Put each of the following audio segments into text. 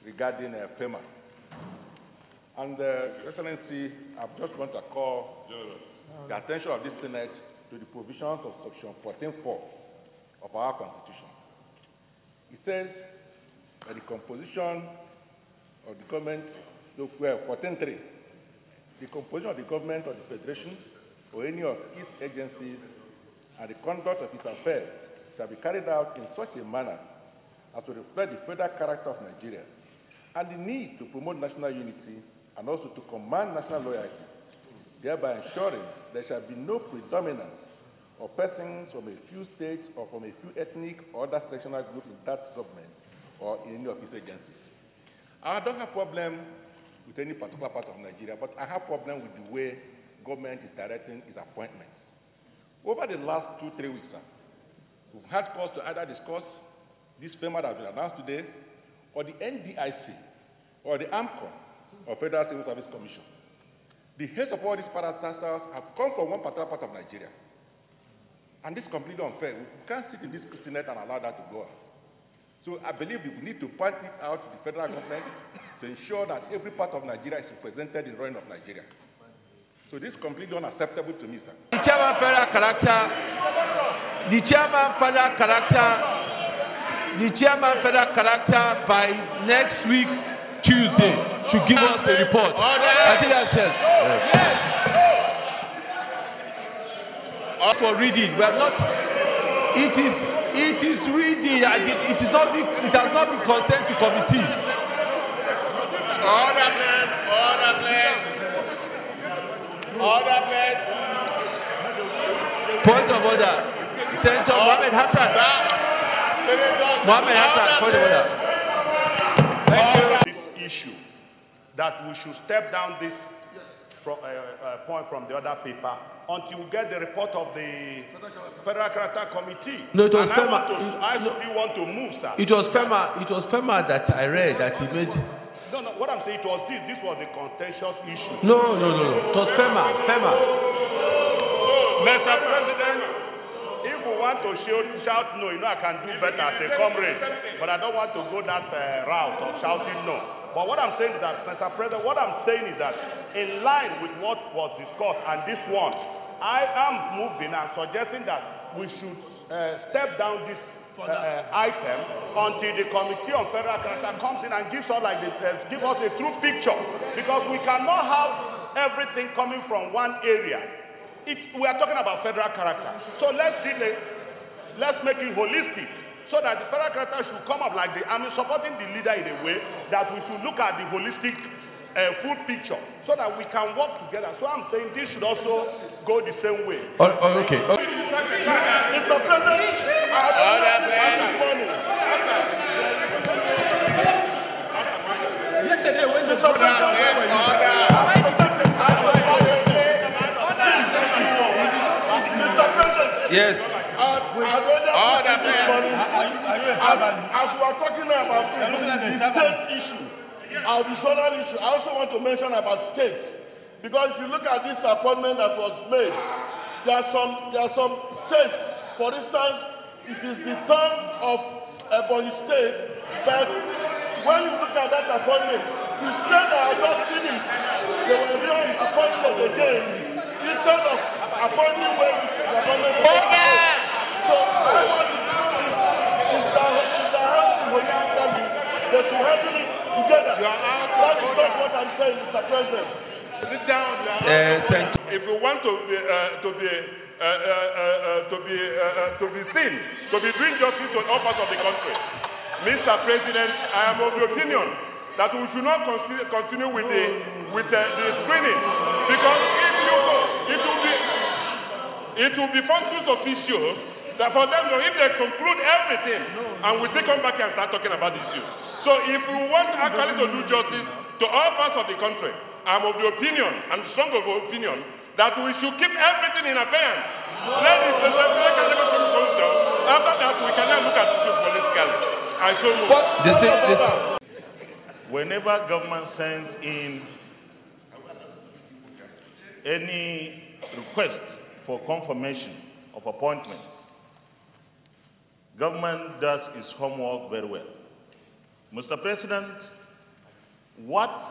regarding FERMA. And Your Excellency, I'm just going to call the attention of this Senate to the provisions of Section 14(4) of our Constitution. It says that the composition of the government, 14(3), the composition of the government of the Federation or any of its agencies and the conduct of its affairs shall be carried out in such a manner as to reflect the federal character of Nigeria and the need to promote national unity and also to command national loyalty, thereby ensuring there shall be no predominance of persons from a few states or from a few ethnic or other sectional groups in that government or in any of its agencies. I don't have a problem with any particular part of Nigeria, but I have a problem with the way government is directing its appointments. Over the last 2-3 weeks, sir, we've had cause to either discuss this FERMA that has been announced today, or the NDIC, or the AMCOM, or Federal Civil Service Commission. The heads of all these parastatals have come from one particular part of Nigeria. And this is completely unfair. We can't sit in this Senate and allow that to go out. So I believe we need to point it out to the federal government to ensure that every part of Nigeria is represented in the running of Nigeria. So this is completely unacceptable to me, sir. The chairman federal character by next week, Tuesday, should give us a report. I think that's yes. For reading, we are not. It is reading. It has not been consent to committee. Order, please. Order, please. Point of order. Senator Mohammed Hassan. Mohammed Hassan, point of order. Thank you. This issue that we should step down this point from the other paper until we get the report of the Federal Character Committee. No, it was FERMA. I still want to move, sir. It was FERMA that I read that he made. No, what I'm saying, it was this. This was the contentious issue. No. It was FERMA. Mr. President, if we want to shout no, I can do better as a comrade. But I don't want to go that route of shouting no. But what I'm saying is that, Mr. President, in line with what was discussed and this one, I am moving and suggesting that we should step down this item until the Committee on Federal Character comes in and gives us give us a true picture, because we cannot have everything coming from one area. We are talking about federal character, so let's make it holistic, so that the federal character should come up like supporting the leader in a way that we should look at the holistic full picture, so that we can work together. So I'm saying this should also go the same way. Okay. Mr. President, this morning. Yesterday when Mr. President, yes. As we are talking about the state's issue, our zonal issue, I also want to mention about states. Because if you look at this appointment that was made, there are some states, for instance, it is the turn of Ebonyi State, but when you look at that appointment, the state that had not finished, they were re-appointed again, instead of appointing where the appointment was made. So I want to is that holistically, they should handle it together. That is not what I'm saying, Mr. President. Sit down. If we want to be seen, to be doing justice to all parts of the country, Mr. President, I am of the opinion that we should not continue with the screening, because if you go, it will be functions official that for them, if they conclude everything, and we still come back and start talking about the issue. So if we want actually to do justice to all parts of the country, I'm of the opinion, I'm strong of the opinion, that we should keep everything in abeyance. Let the Federal Commission, after that we can now look at the issue politically. I so move. Whenever government sends in any request for confirmation of appointments, government does its homework very well. Mr. President, what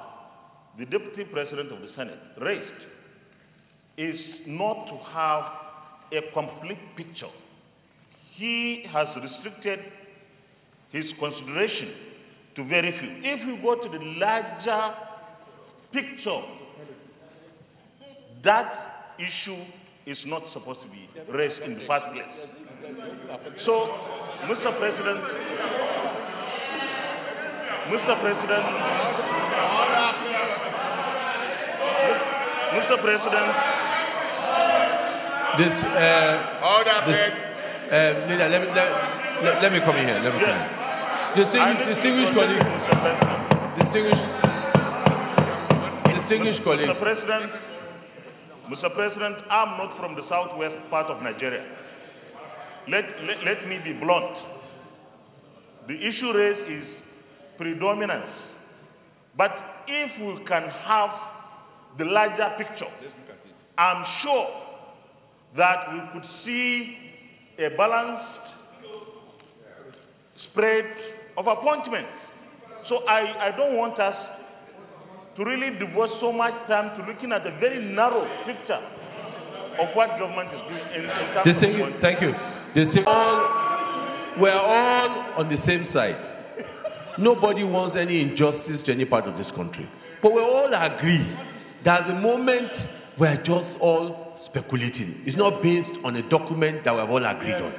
the Deputy President of the Senate raised is not to have a complete picture. He has restricted his consideration to very few. If you go to the larger picture, that issue is not supposed to be raised in the first place. So, Mr. President, let me come in here. Distinguished colleagues. Distinguished colleagues. Mr. President, I'm not from the southwest part of Nigeria. Let me be blunt. The issue raised is predominance. But if we can have the larger picture, I'm sure that we could see a balanced spread of appointments. So I don't want us to really devote so much time to looking at the very narrow picture of what government is doing in terms of thank you. We're all on the same side. Nobody wants any injustice to any part of this country. But we all agree that at the moment we're just all speculating. It's not based on a document that we've all agreed on.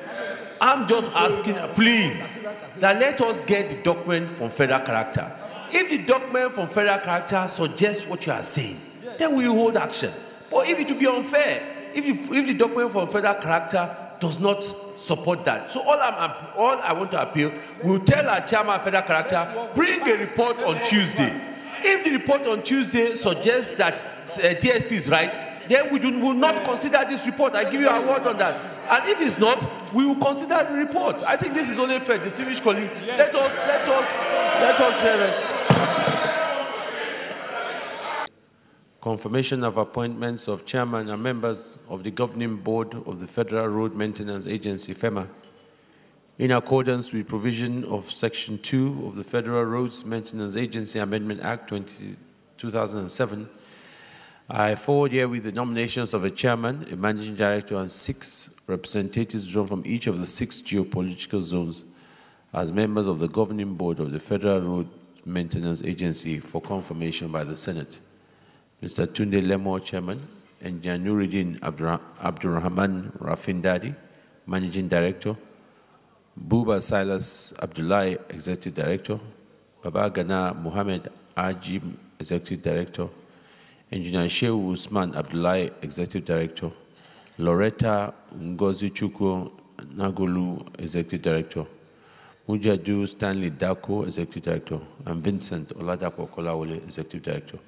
I'm just asking, please, that let us get the document from federal character. If the document from federal character suggests what you are saying, then we hold action. But if it will be unfair, if the document from federal character does not support that. So all I want to appeal, we'll tell our chairman of federal character, bring a report on Tuesday. If the report on Tuesday suggests that DSP is right, then we will not consider this report. I give you a word on that. And if it's not, we will consider the report. I think this is only fair. Distinguished colleague, let us clear it. Confirmation of appointments of chairman and members of the governing board of the Federal Road Maintenance Agency, FERMA, in accordance with provision of Section 2 of the Federal Roads Maintenance Agency Amendment Act 2007. I forward here with the nominations of a chairman, a managing director, and 6 representatives drawn from each of the 6 geopolitical zones as members of the governing board of the Federal Road Maintenance Agency for confirmation by the Senate. Mr. Tunde Lemo, Chairman, and Nuruddin Abdurrahman Rafindadi, Managing Director, Buba Silas Abdullahi, Executive Director, Baba Gana Muhammad Ajib, Executive Director, Engineer Shehu Usman Abdullahi, Executive Director, Loretta Ngozi Chukwu Nagolu, Executive Director, Mujadu Stanley Dako, Executive Director, and Vincent Oladapo Kolawole, Executive Director.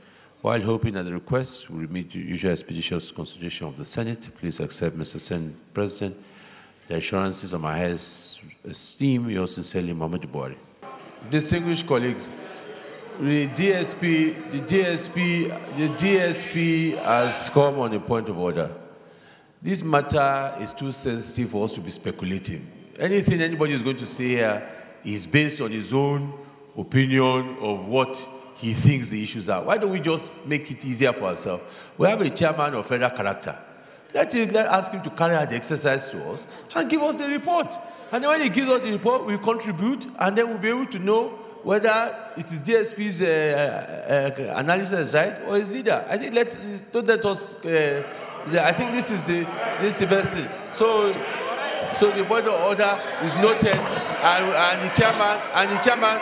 While hoping that the request will meet the usual expeditious consideration of the Senate, please accept, Mr. Senate President, the assurances of my highest esteem, yours sincerely, Muhammadu Buhari. Distinguished colleagues, the DSP has come on a point of order. This matter is too sensitive for us to be speculating. Anything anybody is going to say here is based on his own opinion of what he thinks the issues are. Why don't we just make it easier for ourselves? We have a chairman of federal character. Let's ask him to carry out the exercise to us and give us a report. And then when he gives us the report, we contribute, and then we'll be able to know whether it is DSP's analysis right or his leader. I think don't let us. I think this is the best thing. So the point of order is noted, and the chairman